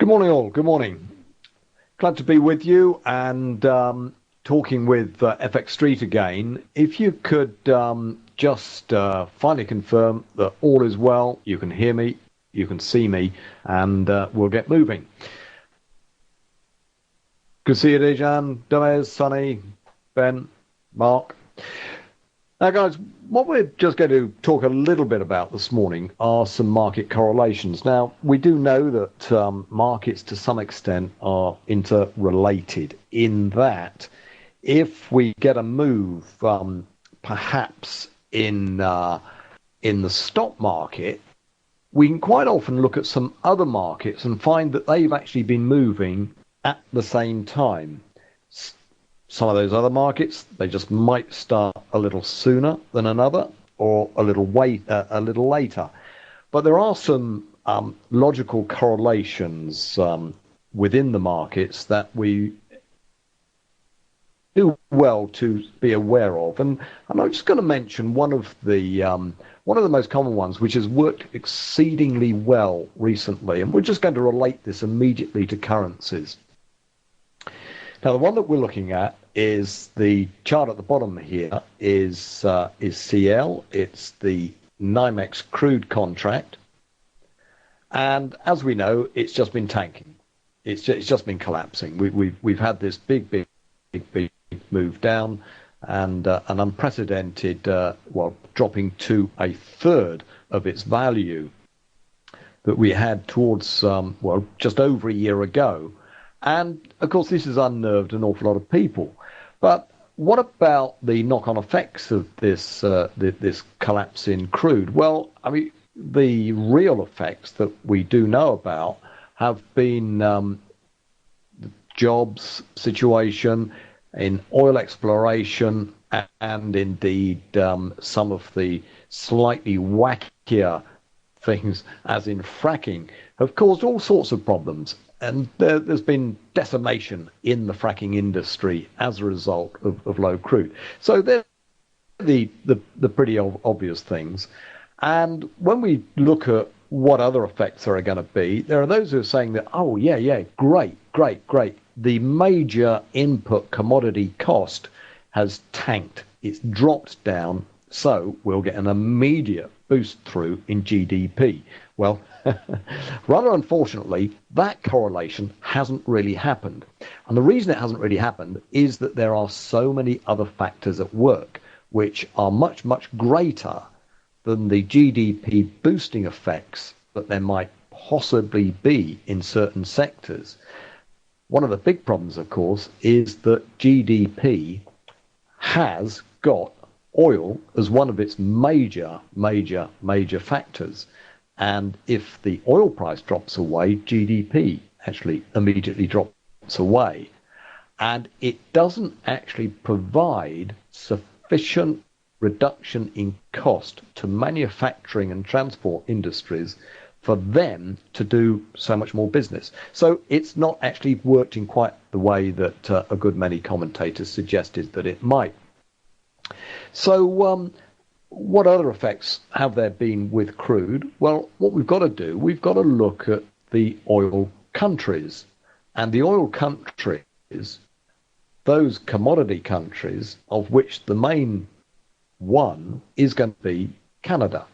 Good morning, all. Good morning. Glad to be with you and talking with FX Street again. If you could just finally confirm that all is well, you can hear me, you can see me, and we'll get moving. Good to see you, Dejan, Demez, Sonny, Ben, Mark. Now, guys, what we're just going to talk a little bit about this morning are some market correlations. Now, we do know that markets to some extent are interrelated in that if we get a move, perhaps in the stock market, we can quite often look at some other markets and find that they've actually been moving at the same time. Some of those other markets, they just might start a little sooner than another or a little later. But there are some logical correlations within the markets that we do well to be aware of. And I'm just going to mention one of the most common ones, which has worked exceedingly well recently. And we're just going to relate this immediately to currencies. Now, the one that we're looking at is the chart at the bottom here is CL. It's the NYMEX crude contract. And as we know, it's just been tanking. It's just been collapsing. We've had this big move down and an unprecedented, dropping to a third of its value that we had towards, just over a year ago. And, of course, this has unnerved an awful lot of people. But what about the knock-on effects of this collapse in crude? Well, I mean, the real effects that we do know about have been the jobs situation in oil exploration and indeed some of the slightly wackier things, as in fracking, have caused all sorts of problems. And there's been decimation in the fracking industry as a result of low crude. So they're the pretty obvious things. And when we look at what other effects are going to be, there are those who are saying that, oh, yeah, great. The major input commodity cost has tanked. It's dropped down. So we'll get an immediate boost through in GDP. Well, rather unfortunately, that correlation hasn't really happened. And the reason it hasn't really happened is that there are so many other factors at work which are much, much greater than the GDP boosting effects that there might possibly be in certain sectors. One of the big problems, of course, is that GDP has got oil as one of its major factors. And if the oil price drops away, GDP actually immediately drops away. And it doesn't actually provide sufficient reduction in cost to manufacturing and transport industries for them to do so much more business. So it's not actually worked in quite the way that a good many commentators suggested that it might. So what other effects have there been with crude? Well, what we've got to do, we've got to look at the oil countries. And the oil countries, those commodity countries, of which the main one is going to be Canada.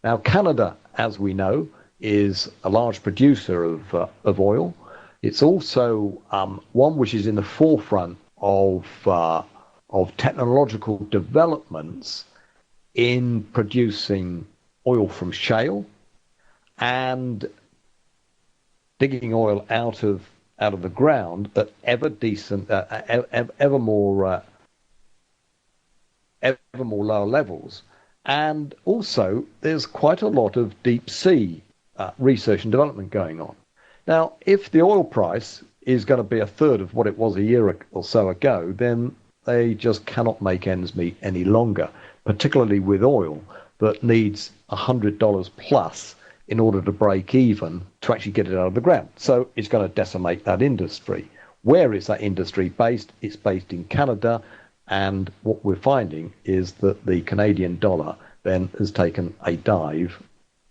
Now, Canada, as we know, is a large producer of oil. It's also one which is in the forefront of technological developments in producing oil from shale and digging oil out of the ground at ever more lower levels. And also, there's quite a lot of deep sea research and development going on. Now, if the oil price is going to be a third of what it was a year or so ago, then they just cannot make ends meet any longer, particularly with oil that needs $100 plus in order to break even to actually get it out of the ground. So it's going to decimate that industry. Where is that industry based? It's based in Canada. And what we're finding is that the Canadian dollar then has taken a dive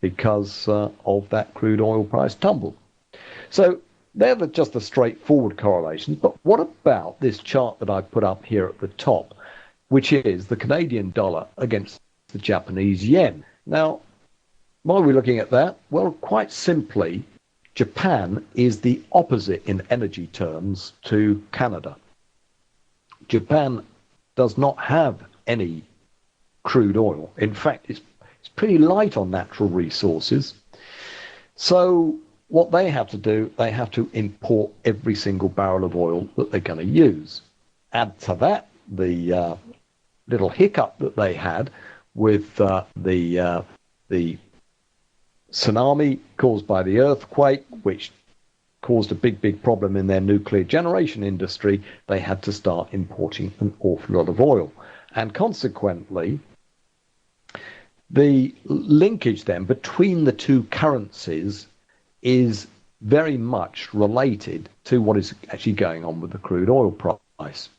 because of that crude oil price tumble. So just the straightforward correlations. But what about this chart that I put up here at the top, which is the Canadian dollar against the Japanese yen? Now, why are we looking at that? Well, quite simply, Japan is the opposite in energy terms to Canada. Japan does not have any crude oil. In fact, it's pretty light on natural resources. So what they have to do, they have to import every single barrel of oil that they're going to use. Add to that the little hiccup that they had with the tsunami caused by the earthquake, which caused a big problem in their nuclear generation industry. They had to start importing an awful lot of oil. And consequently, the linkage then between the two currencies is very much related to what is actually going on with the crude oil price.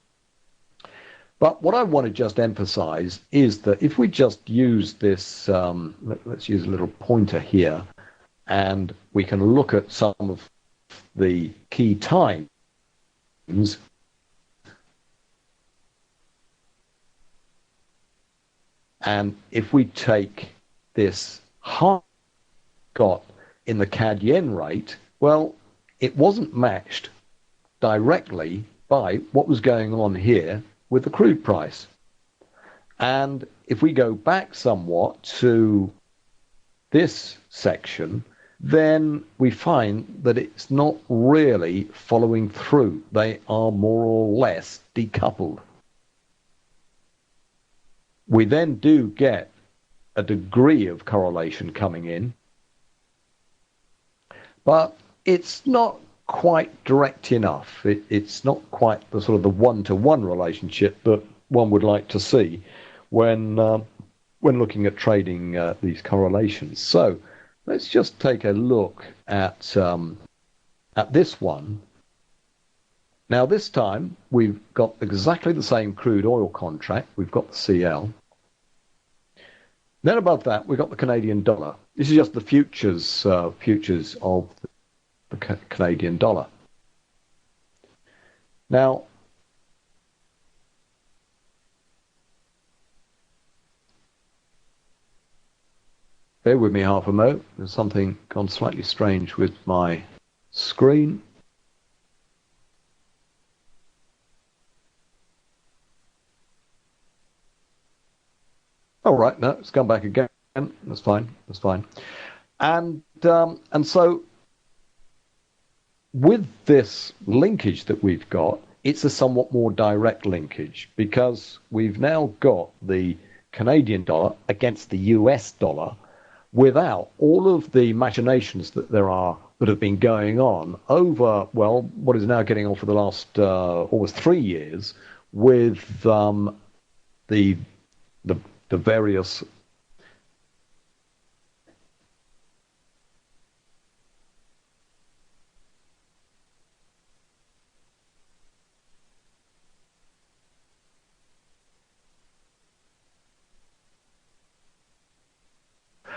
But what I want to just emphasize is that if we just use this, let's use a little pointer here, and we can look at some of the key times. And if we take this high got in the CAD yen rate, well, it wasn't matched directly by what was going on here with the crude price. And if we go back somewhat to this section, then we find that it's not really following through. They are more or less decoupled. We then do get a degree of correlation coming in, but it's not quite direct enough. It's not quite the sort of the one-to-one relationship that one would like to see when looking at trading these correlations. So let's just take a look at this one. Now this time we've got exactly the same crude oil contract. We've got the CL. Then above that we've got the Canadian dollar. This is just the futures of the Canadian dollar. Now, bear with me half a mo. There's something gone slightly strange with my screen. All right, no, it's gone back again. That's fine. That's fine. And so with this linkage that we've got, it's a somewhat more direct linkage because we've now got the Canadian dollar against the US dollar without all of the machinations that have been going on over, well, what is now getting on for the last almost 3 years with the various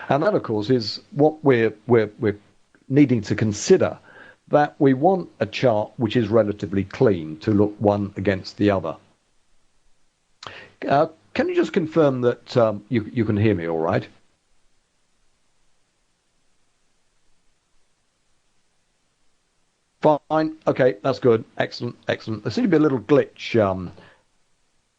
and that, of course, is what we're needing to consider, that we want a chart which is relatively clean to look one against the other. Can you just confirm that you can hear me all right? Fine. Okay, that's good. Excellent, excellent. There seemed to be a little glitch a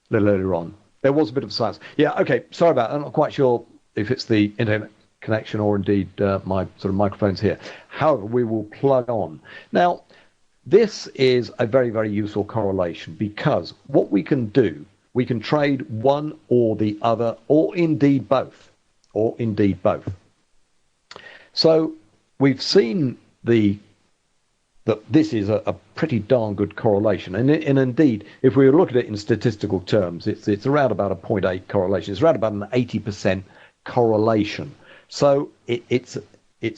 little earlier on. There was a bit of silence. Yeah, okay, sorry about that. I'm not quite sure if it's the internet connection or indeed my sort of microphones here. However, we will plug on. Now, this is a very, very useful correlation because what we can do, we can trade one or the other, or indeed both, So we've seen that this is a pretty darn good correlation. And indeed, if we look at it in statistical terms, it's around about a 0.8 correlation. It's around about an 80% correlation. So it's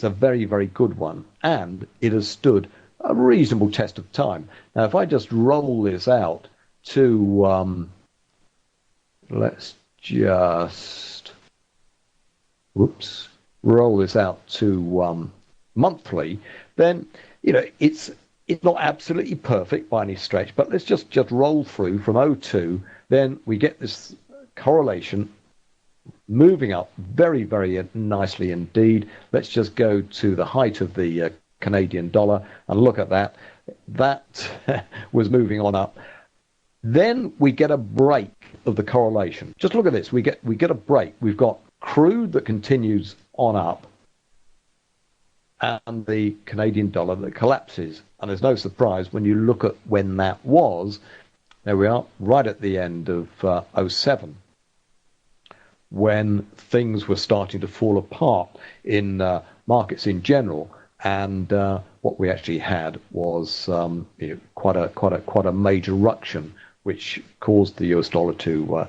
a very, very good one. And it has stood a reasonable test of time. Now, if I just roll this out to, let's just, roll this out to monthly, then, you know, it's It's not absolutely perfect by any stretch, but let's just roll through from '02. Then we get this correlation moving up very, very nicely indeed. Let's just go to the height of the Canadian dollar and look at that. That was moving on up. Then we get a break of the correlation. Just look at this. We get a break. We've got crude that continues on up and the Canadian dollar that collapses. And there's no surprise when you look at when that was. There we are, right at the end of '07, when things were starting to fall apart in markets in general. And what we actually had was quite a major ruction, which caused the US dollar to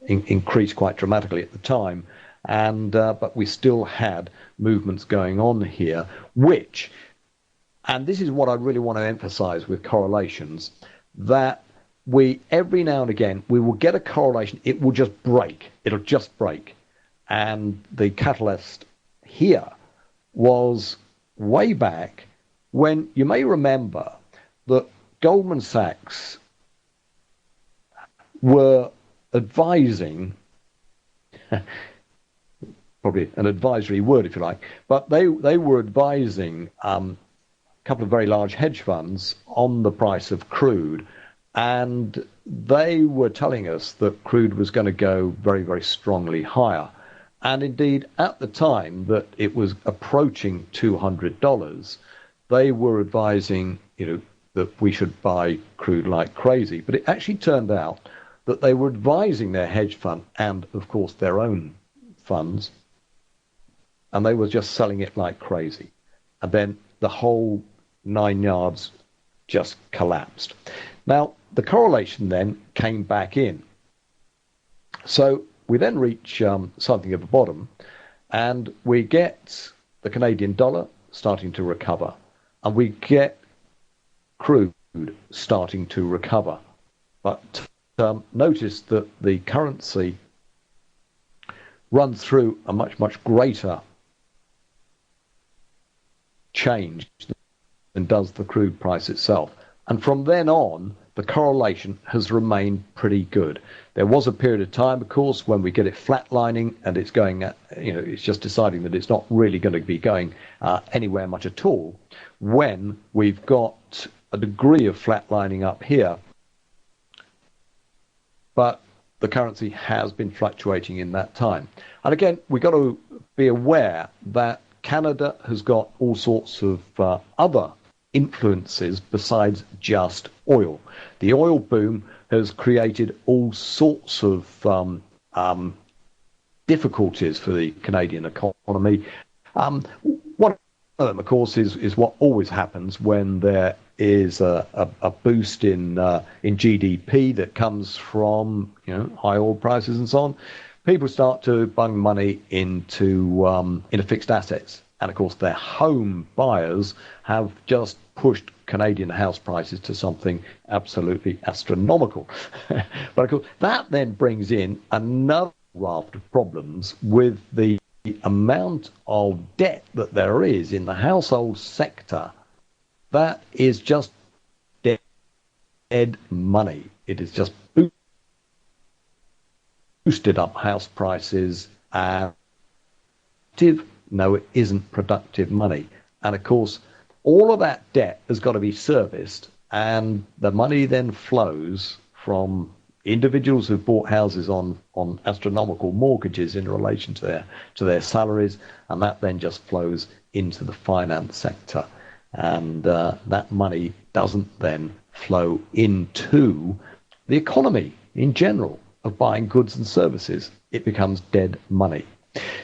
increase quite dramatically at the time. And but we still had movements going on here, which, and this is what I really want to emphasize with correlations, that we every now and again we will get a correlation. It will just break. It'll just break. And the catalyst here was way back when you may remember that Goldman Sachs were advising, probably an advisory word if you like, but they were advising a couple of very large hedge funds on the price of crude, and they were telling us that crude was going to go very, very strongly higher. And indeed, at the time that it was approaching $200, they were advising, that we should buy crude like crazy. But it actually turned out that they were advising their hedge fund and, of course, their own funds, and they were just selling it like crazy. And then the whole 9 yards just collapsed. Now, the correlation then came back in. So we then reach something at the bottom, and we get the Canadian dollar starting to recover, and we get crude starting to recover. But notice that the currency runs through a much, much greater change than does the crude price itself. And from then on, the correlation has remained pretty good. There was a period of time, of course, when we get it flatlining and it's going, it's just deciding that it's not really going to be going anywhere much at all. When we've got a degree of flatlining up here, but the currency has been fluctuating in that time. And again, we've got to be aware that Canada has got all sorts of other influences besides just oil. The oil boom has created all sorts of difficulties for the Canadian economy. One of them, of course, is what always happens when there is a boost in GDP that comes from high oil prices and so on. People start to bung money into fixed assets. And of course, their home buyers have just pushed Canadian house prices to something absolutely astronomical. But of course, that then brings in another raft of problems with the amount of debt that there is in the household sector. That is just dead money. It is just boosted up house prices. No, it isn't productive money. And of course, all of that debt has got to be serviced, and the money then flows from individuals who've bought houses on astronomical mortgages in relation to their salaries, and that then just flows into the finance sector. And that money doesn't then flow into the economy in general of buying goods and services. It becomes dead money.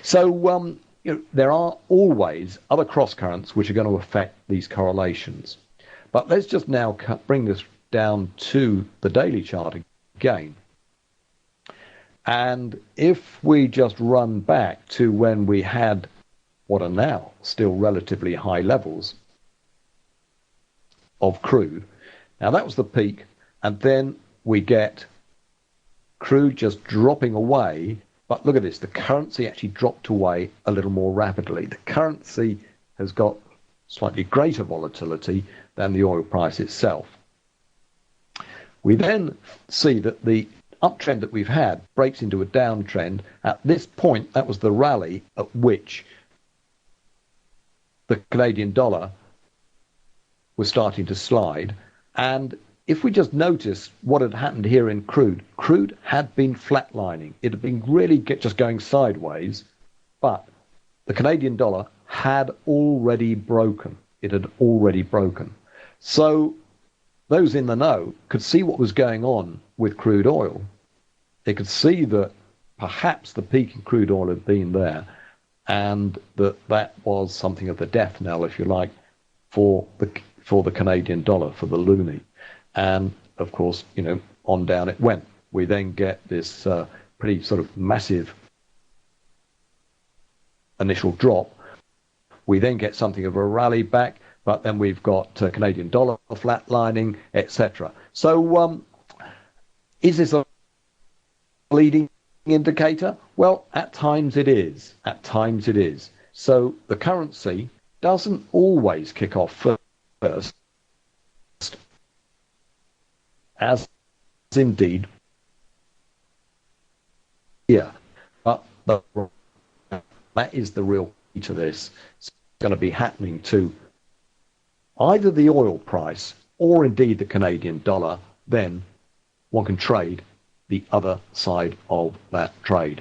So there are always other cross currents which are going to affect these correlations. But let's just now bring this down to the daily chart again. And if we just run back to when we had what are now still relatively high levels of crude, now that was the peak, and then we get crude just dropping away. But look at this, the currency actually dropped away a little more rapidly. The currency has got slightly greater volatility than the oil price itself. We then see that the uptrend that we've had breaks into a downtrend. At this point, that was the rally at which the Canadian dollar was starting to slide. And if we just notice what had happened here in crude had been flatlining. It had been really just going sideways, but the Canadian dollar had already broken. It had already broken. So those in the know could see what was going on with crude oil. They could see that perhaps the peak in crude oil had been there, and that was something of the death knell, if you like, for the Canadian dollar, for the loonie. And of course, on down it went. We then get this pretty sort of massive initial drop. We then get something of a rally back, but then we've got Canadian dollar flatlining, etc. So is this a leading indicator? Well, at times it is. At times it is. So the currency doesn't always kick off first, as indeed here. But that is the real key to this. It's going to be happening to either the oil price or indeed the Canadian dollar. Then one can trade the other side of that trade.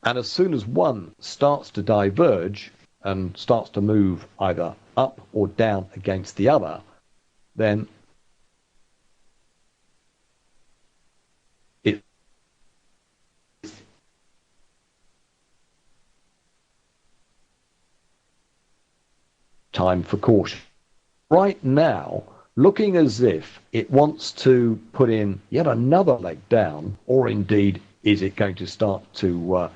And as soon as one starts to diverge and starts to move either up or down against the other, then it's time for caution. Right now, looking as if it wants to put in yet another leg down, or indeed is it going to start to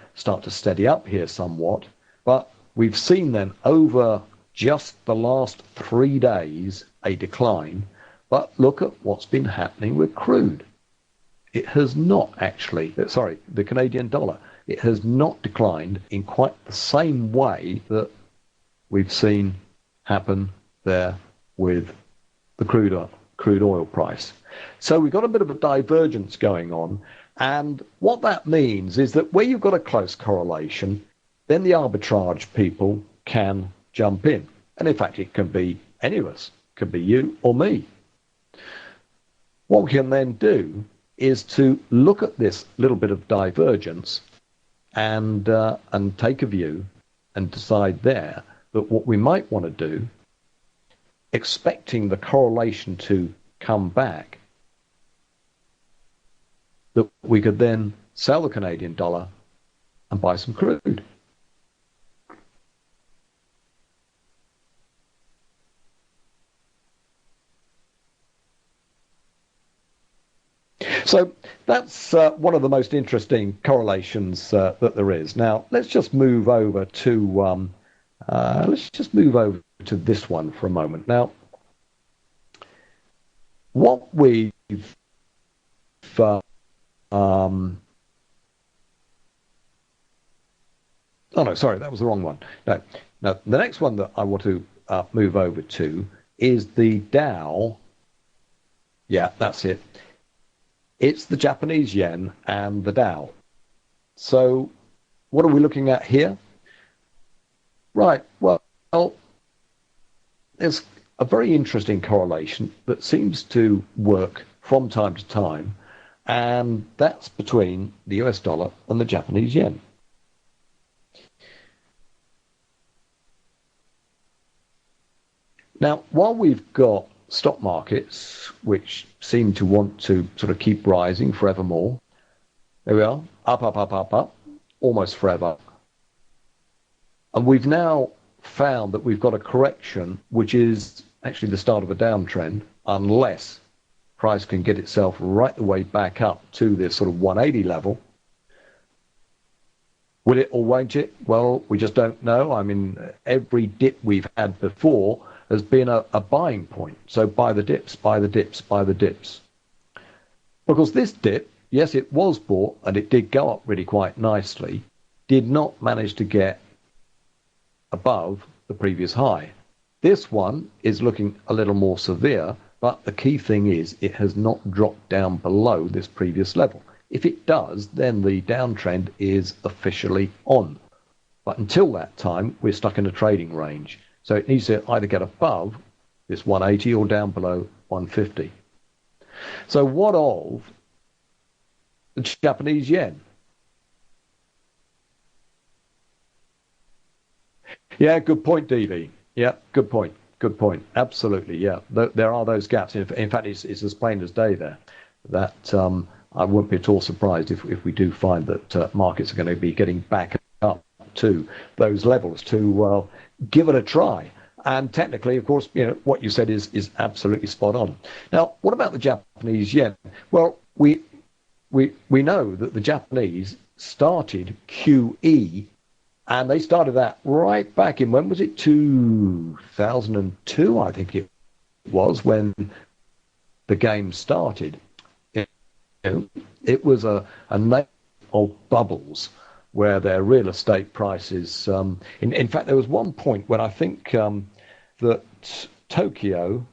steady up here somewhat? But we've seen then over just the last 3 days a decline. But look at what's been happening with crude. It has not actually, the Canadian dollar, it has not declined in quite the same way that we've seen happen there with the crude oil price. So we've got a bit of a divergence going on. And what that means is that where you've got a close correlation, then the arbitrage people can jump in. And in fact, it can be any of us. It can be you or me. What we can then do is to look at this little bit of divergence and take a view and decide there that what we might want to do, expecting the correlation to come back, that we could then sell the Canadian dollar and buy some crude. So that's one of the most interesting correlations that there is. Now let's just move over to this one for a moment. Now, what we've oh no, sorry, that was the wrong one. No, the next one that I want to move over to is the Dow. Yeah, that's it. It's the Japanese yen and the Dow. So what are we looking at here? Right, well, there's a very interesting correlation that seems to work from time to time, and that's between the US dollar and the Japanese yen. Now, while we've got stock markets which seem to want to sort of keep rising forevermore, there we are, up, almost forever. And we've now found that we've got a correction which is actually the start of a downtrend, unless price can get itself right the way back up to this sort of 180 level. Will it or won't it? Well, we just don't know. I mean, every dip we've had before has been a buying point. So buy the dips, buy the dips, buy the dips. Because this dip, yes, it was bought and it did go up really quite nicely, did not manage to get above the previous high. This one is looking a little more severe, but the key thing is it has not dropped down below this previous level. If it does, then the downtrend is officially on. But until that time, we're stuck in a trading range. So it needs to either get above this 180 or down below 150. So what of the Japanese yen? Yeah, good point, DV. Yeah, good point. Good point. Absolutely. Yeah, there are those gaps. In fact, it's as plain as day there that I wouldn't be at all surprised if we do find that markets are going to be getting back up to those levels to give it a try. And technically, of course, what you said is absolutely spot on. Now, what about the Japanese yen? Well, we know that the Japanese started QE, and they started that right back in, when was it? 2002, I think it was, when the game started. It was a nation of bubbles where their real estate prices. In fact, there was one point when I think that Tokyo,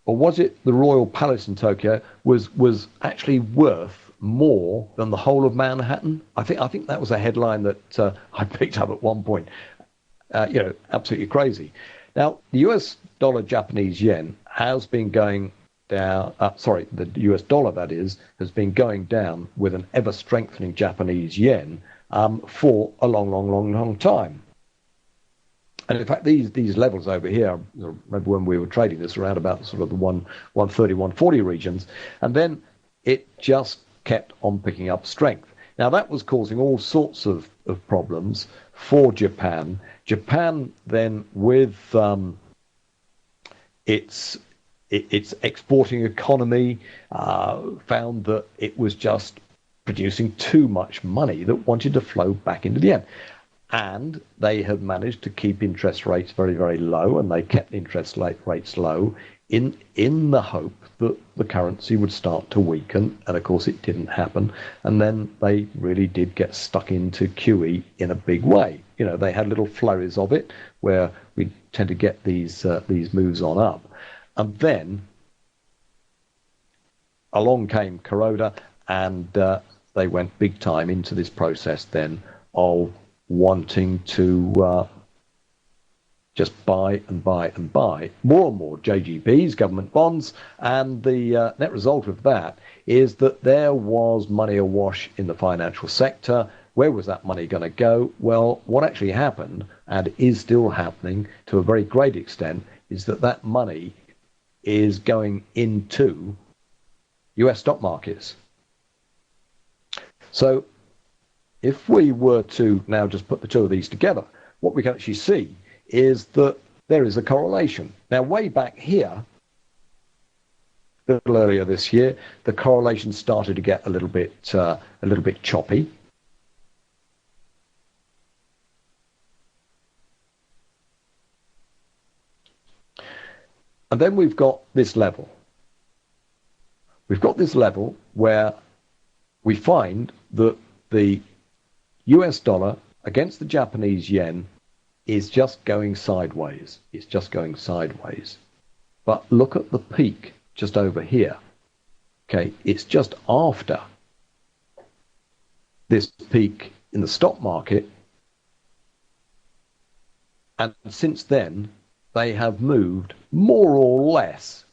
or was it the Royal Palace in Tokyo, was actually worth more than the whole of Manhattan. I think that was a headline that I picked up at one point. Absolutely crazy. Now, the US dollar Japanese yen has been going down. The US dollar, that is, has been going down with an ever strengthening Japanese yen for a long time. And in fact, these levels over here, I remember when we were trading this around about sort of the 130, 140 regions, and then it just kept on picking up strength. Now, that was causing all sorts of problems for Japan. Japan then, with its exporting economy, found that it was just producing too much money that wanted to flow back into the yen. And they had managed to keep interest rates very, very low, and they kept interest rates low in the hope that the currency would start to weaken. And of course, it didn't happen. And then they really did get stuck into QE in a big way. They had little flurries of it where we tend to get these moves on up. And then along came Corona, and they went big time into this process then of wanting to just buy and buy and buy more and more JGBs, government bonds, and the net result of that is that there was money awash in the financial sector. Where was that money going to go? Well, what actually happened, and is still happening to a very great extent, is that money is going into US stock markets. So if we were to now just put the two of these together, what we can actually see is that there is a correlation. Now, way back here, a little earlier this year, the correlation started to get a little bit choppy. And then we've got this level. We've got this level where we find that the US dollar against the Japanese yen is just going sideways. It's just going sideways. But look at the peak just over here. Okay, it's just after this peak in the stock market. And since then, they have moved more or less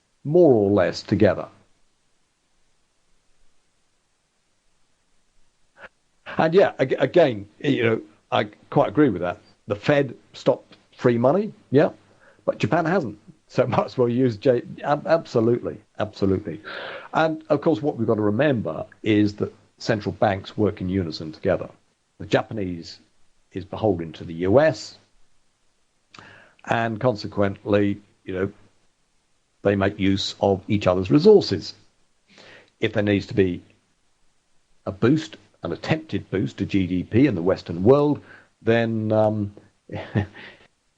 together. And yeah, again, I quite agree with that. The Fed stopped free money, yeah, but Japan hasn't. So might as well use absolutely. And of course, what we've got to remember is that central banks work in unison together. The Japanese is beholden to the US, and consequently, they make use of each other's resources. If there needs to be a boost, an attempted boost to GDP in the Western world, then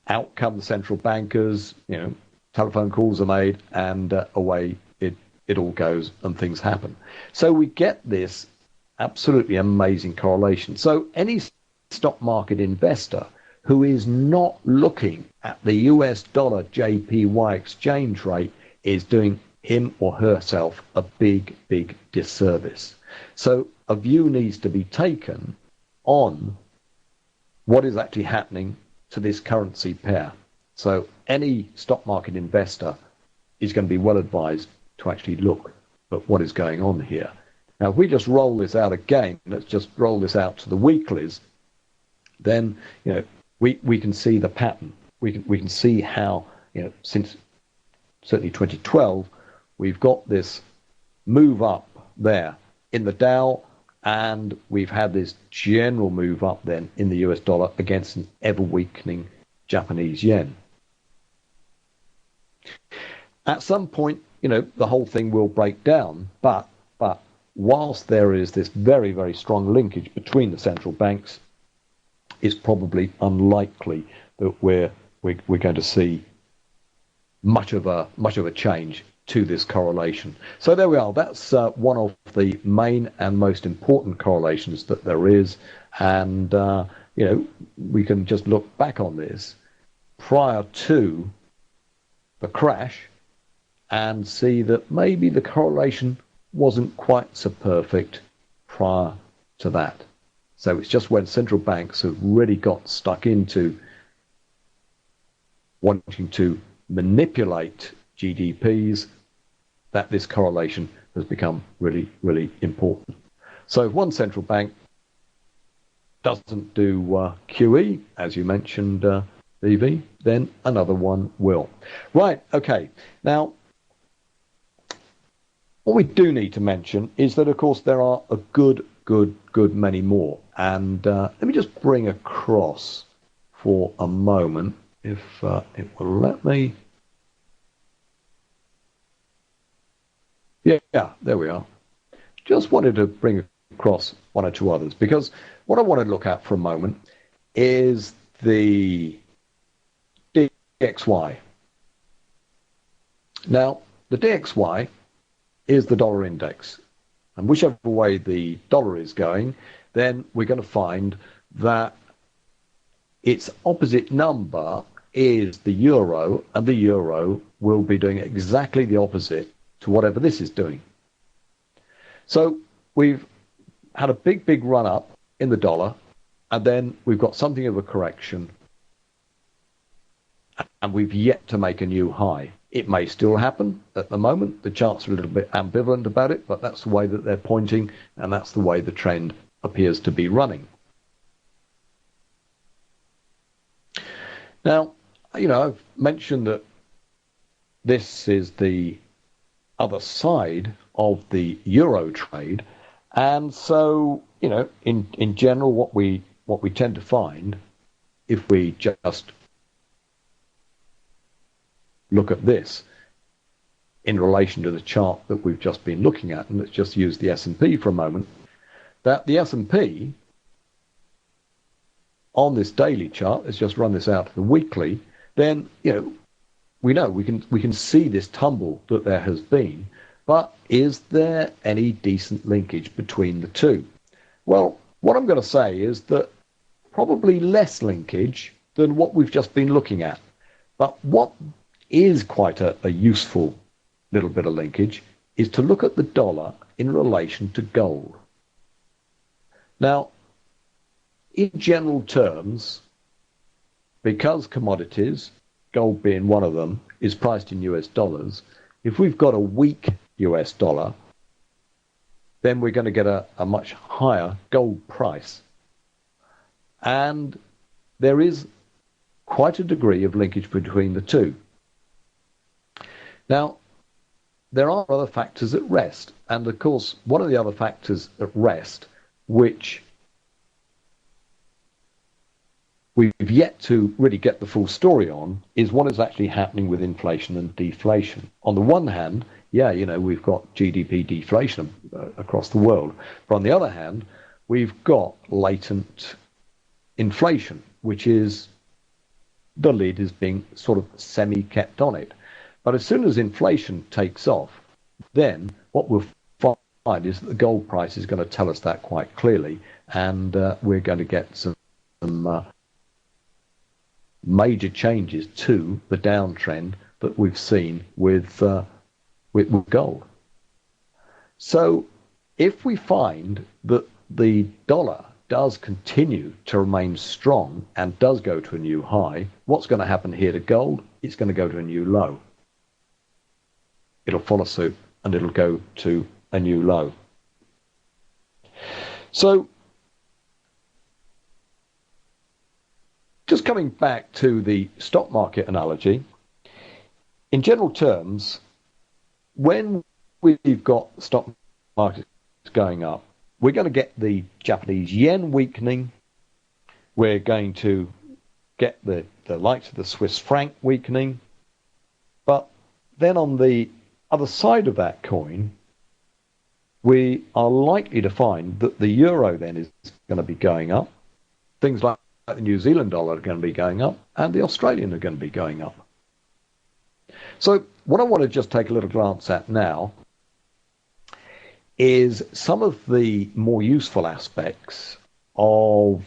out come the central bankers, telephone calls are made, and away it all goes and things happen. So we get this absolutely amazing correlation. So any stock market investor who is not looking at the US dollar JPY exchange rate is doing him or herself a big, big disservice. So a view needs to be taken on what is actually happening to this currency pair. So any stock market investor is going to be well advised to actually look at what is going on here. Now, if we just roll this out again, let's just roll this out to the weeklies, then we can see the pattern. We can see how since certainly 2012 we've got this move up there in the Dow, and we've had this general move up then in the US dollar against an ever weakening Japanese yen. At some point, the whole thing will break down, but whilst there is this very, very strong linkage between the central banks, it's probably unlikely that we're going to see much of a change to this correlation. So there we are. That's one of the main and most important correlations that there is, and we can just look back on this prior to the crash and see that maybe the correlation wasn't quite so perfect prior to that. So it's just when central banks have really got stuck into wanting to manipulate GDPs that this correlation has become really, really important. So if one central bank doesn't do QE, as you mentioned, EV, then another one will. Right, okay. Now, what we do need to mention is that, of course, there are a good many more. And let me just bring across for a moment, if it will let me. Yeah, there we are. Just wanted to bring across one or two others, because what I want to look at for a moment is the DXY. Now, the DXY is the dollar index. And whichever way the dollar is going, then we're going to find that its opposite number is the euro, and the euro will be doing exactly the opposite to whatever this is doing. So we've had a big run up in the dollar, and then we've got something of a correction, and we've yet to make a new high. It may still happen at the moment. The charts are a little bit ambivalent about it, but that's the way that they're pointing, and that's the way the trend appears to be running. Now, I've mentioned that this is the other side of the euro trade, and so in general, what we tend to find, if we just look at this in relation to the chart that we've just been looking at, and let's just use the S&P for a moment, that the S&P on this daily chart, let's just run this out to the weekly, then we can see this tumble that there has been, but is there any decent linkage between the two? Well, what I'm going to say is that probably less linkage than what we've just been looking at. But what is quite a useful little bit of linkage is to look at the dollar in relation to gold. Now, in general terms, because commodities, gold being one of them, is priced in US dollars, if we've got a weak US dollar, then we're going to get a much higher gold price. And there is quite a degree of linkage between the two. Now, there are other factors at rest. And of course, one of the other factors at rest, which we've yet to really get the full story on, is what is actually happening with inflation and deflation. On the one hand, we've got GDP deflation across the world. But on the other hand, we've got latent inflation, which is the lid is being sort of semi-kept on it. But as soon as inflation takes off, then what we'll find is that the gold price is going to tell us that quite clearly, and we're going to get some major changes to the downtrend that we've seen with gold. So if we find that the dollar does continue to remain strong and does go to a new high, what's going to happen here to gold? It's going to go to a new low. It'll follow suit and it'll go to a new low. So just coming back to the stock market analogy, in general terms, when we've got stock markets going up, we're going to get the Japanese yen weakening. We're going to get the likes of the Swiss franc weakening. But then on the other side of that coin, we are likely to find that the euro then is going to be going up. Things like the New Zealand dollar are going to be going up, and the Australian are going to be going up. So what I want to just take a little glance at now is some of the more useful aspects of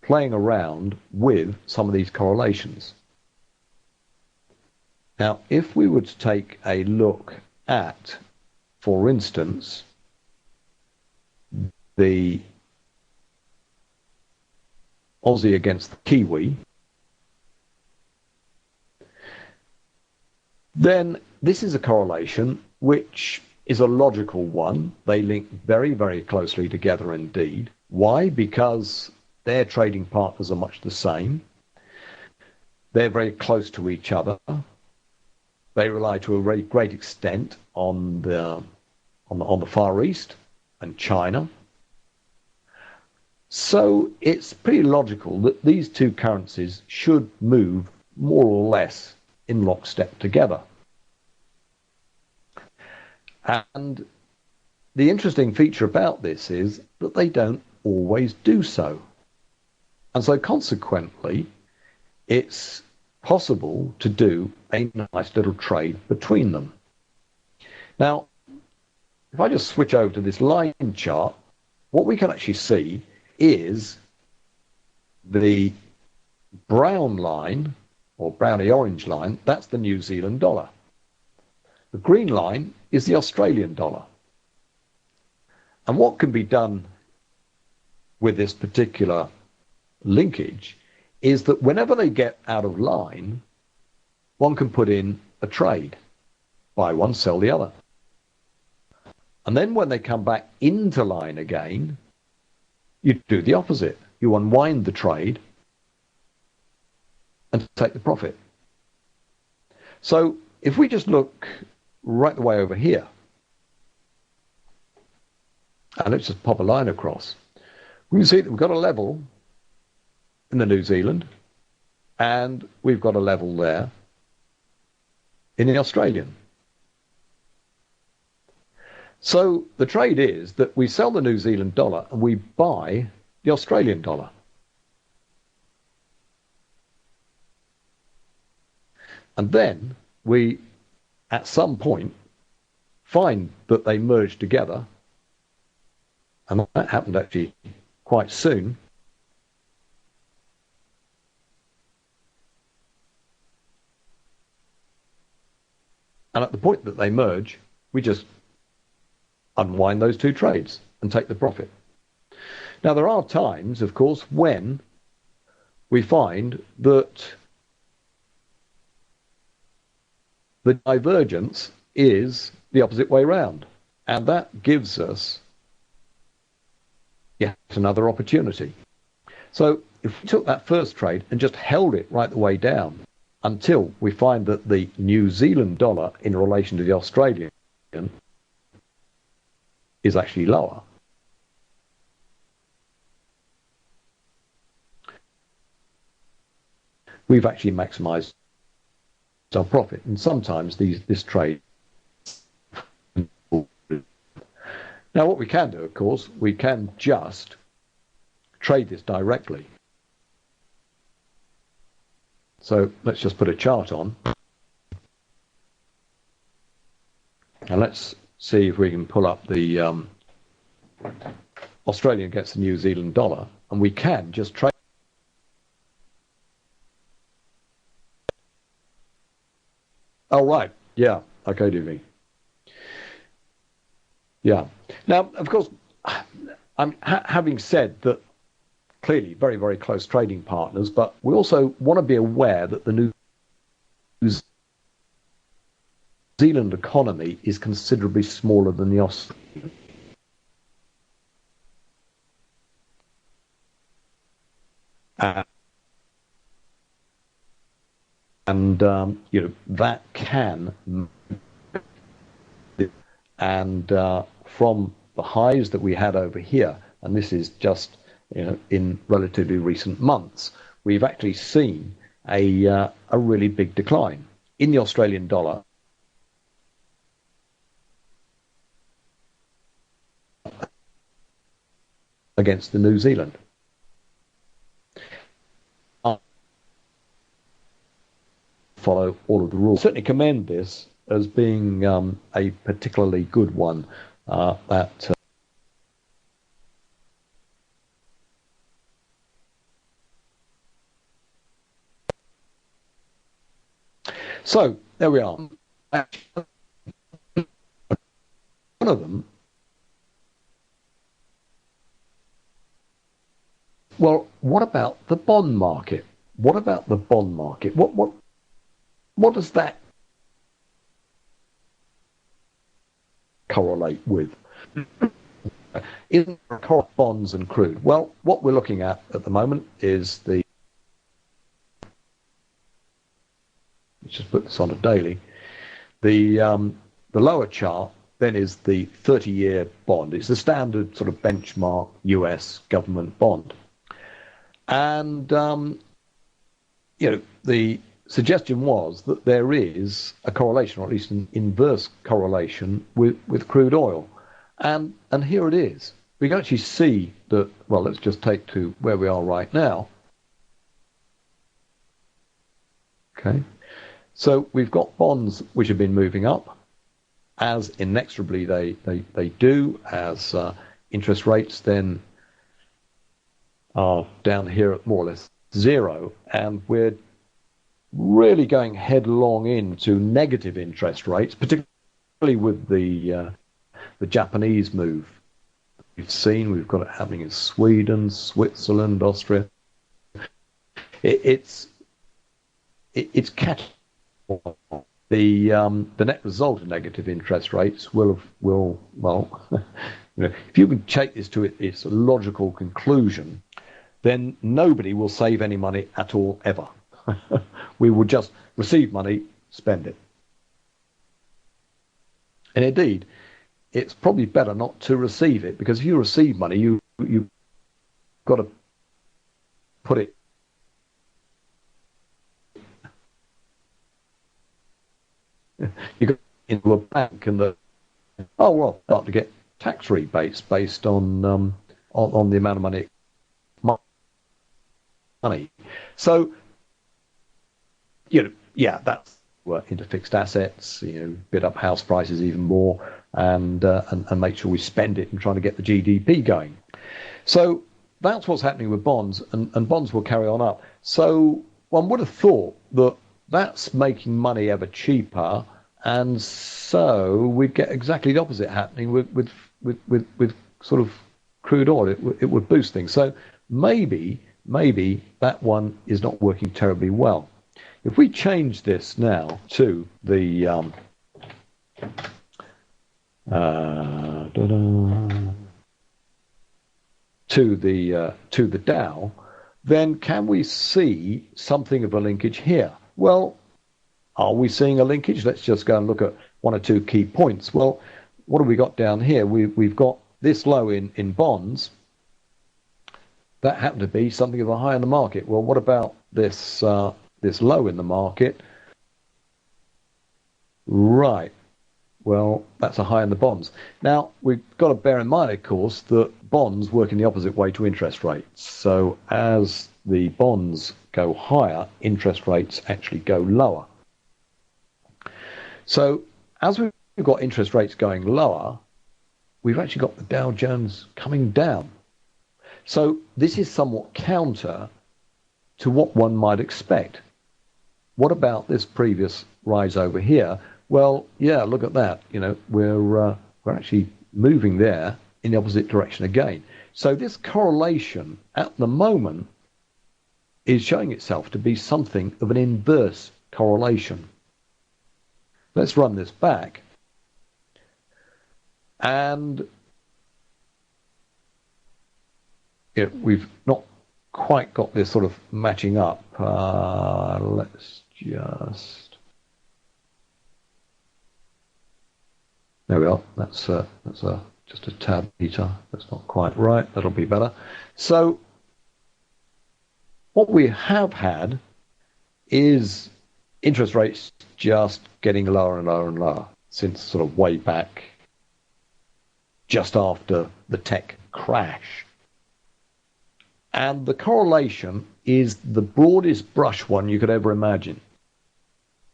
playing around with some of these correlations. Now, if we were to take a look at, for instance, the Aussie against the Kiwi, then this is a correlation which is a logical one. They link very, very closely together indeed. Why? Because their trading partners are much the same. They're very close to each other. They rely to a very great extent on the Far East and China. So it's pretty logical that these two currencies should move more or less in lockstep together. And the interesting feature about this is that they don't always do so. And so consequently, it's possible to do a nice little trade between them. Now, if I just switch over to this line chart, what we can actually see is the brown line, or browny orange line, that's the New Zealand dollar. The green line is the Australian dollar. And what can be done with this particular linkage is that whenever they get out of line, one can put in a trade. Buy one, sell the other. And then when they come back into line again, you do the opposite. You unwind the trade and take the profit. So if we just look right the way over here, and let's just pop a line across, we can see that we've got a level in the New Zealand, and we've got a level there in the Australian. So the trade is that we sell the New Zealand dollar and we buy the Australian dollar. And then we, at some point, find that they merge together, and that happened actually quite soon. And at the point that they merge, we just unwind those two trades and take the profit. Now, there are times, of course, when we find that the divergence is the opposite way round. And that gives us yet another opportunity. So if we took that first trade and just held it right the way down until we find that the New Zealand dollar in relation to the Australian is actually lower, we've actually maximized our profit. And sometimes this trade. Now, what we can do, of course, we can just trade this directly. So let's just put a chart on. And let's see if we can pull up the Australian against the New Zealand dollar. And we can just trade Oh, right. Yeah. Okay, DV. Yeah. Now, of course, having said that, clearly very, very close trading partners, but we also want to be aware that the New Zealand economy is considerably smaller than the Australian. And that can, and from the highs that we had over here, and this is just in relatively recent months, we've actually seen a really big decline in the Australian dollar against the New Zealand. Follow all of the rules. Certainly commend this as being a particularly good one. That So there we are. One of them. Well, what about the bond market? What about the bond market? What does that correlate with? Isn't there bonds and crude? Well, what we're looking at the moment is let's just put this on a daily. The lower chart then is the 30-year bond. It's the standard sort of benchmark US government bond. And, the suggestion was that there is a correlation, or at least an inverse correlation with crude oil. And here it is. We can actually see that, well, let's just take to where we are right now. Okay. So we've got bonds which have been moving up, as inexorably they do, as interest rates then are down here at more or less zero, and we're really going headlong into negative interest rates, particularly with the Japanese move. We've got it happening in Sweden, Switzerland, Austria. It's catching. The net result of negative interest rates will if you can take this to its logical conclusion, then nobody will save any money at all ever. We will just receive money, spend it. And indeed, it's probably better not to receive it, because if you receive money, you've got to put it you go into a bank, and start to get tax rebates based on the amount of money. So, that's into fixed assets. Bid up house prices even more, and make sure we spend it and trying to get the GDP going. So that's what's happening with bonds, and bonds will carry on up. So one would have thought that that's making money ever cheaper, and so we'd get exactly the opposite happening with sort of crude oil. It would boost things. So maybe that one is not working terribly well. If we change this now to the to the Dow, then can we see something of a linkage here? Well, are we seeing a linkage? Let's just go and look at one or two key points. Well, what have we got down here? We've got this low in bonds. That happened to be something of a high in the market. Well, what about this this low in the market? Right. Well, that's a high in the bonds. Now, we've got to bear in mind, of course, that bonds work in the opposite way to interest rates. So as the bonds go higher, interest rates actually go lower. So as we've got interest rates going lower, we've actually got the Dow Jones coming down. So this is somewhat counter to what one might expect. What about this previous rise over here. Well, yeah, look at that. We're actually moving there in the opposite direction again. So this correlation at the moment is showing itself to be something of an inverse correlation. Let's run this back. And we've not quite got this sort of matching up. Let's just... There we are. That's just a tad beta. That's not quite right. That'll be better. So what we have had is interest rates just getting lower and lower and lower since sort of way back just after the tech crash. And the correlation is the broadest brush one you could ever imagine.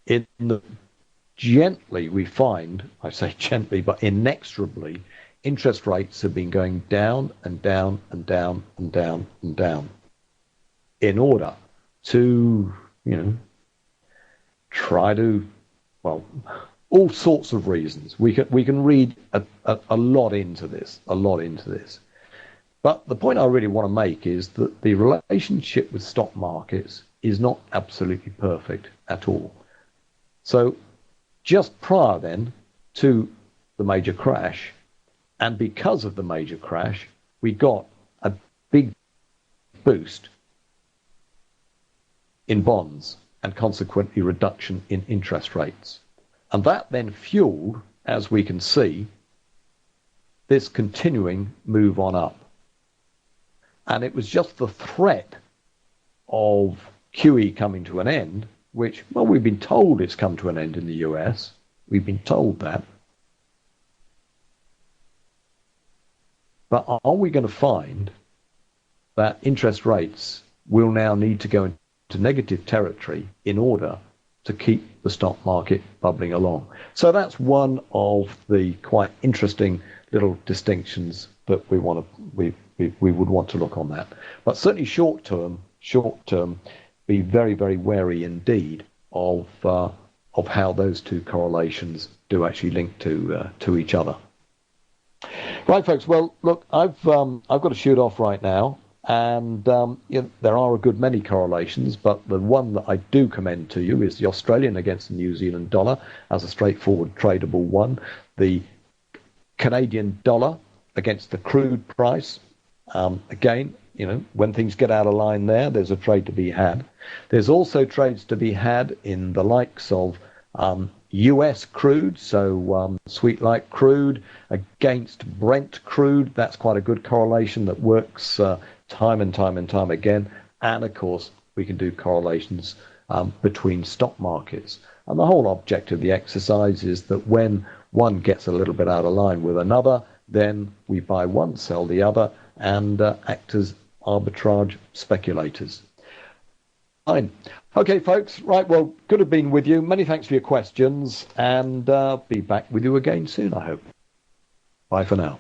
In the gently we find, I say gently, but inexorably, interest rates have been going down and down and down and down and down in order to, try to, well, all sorts of reasons. We can read a lot into this, But the point I really want to make is that the relationship with stock markets is not absolutely perfect at all. So just prior then to the major crash, and because of the major crash, we got a big boost in bonds and consequently reduction in interest rates. And that then fueled, as we can see, this continuing move on up. And it was just the threat of QE coming to an end, which, well, we've been told it's come to an end in the US. We've been told that. But are we going to find that interest rates will now need to go into negative territory in order to keep the stock market bubbling along? So that's one of the quite interesting little distinctions that we would want to look on that. But certainly short term, be very, very wary indeed of how those two correlations do actually link to each other. Right, folks. Well, look, I've got to shoot off right now, and there are a good many correlations, but the one that I do commend to you is the Australian against the New Zealand dollar as a straightforward tradable one. The Canadian dollar against the crude price. Again, when things get out of line there's a trade to be had. There's also trades to be had in the likes of US crude, so sweet light crude against Brent crude. That's quite a good correlation that works time and time and time again. And of course, we can do correlations between stock markets. And the whole object of the exercise is that when one gets a little bit out of line with another, then we buy one, sell the other, and act as arbitrage speculators. Fine. Okay, folks. Right, well, good to have been with you. Many thanks for your questions, and be back with you again soon, I hope. Bye for now.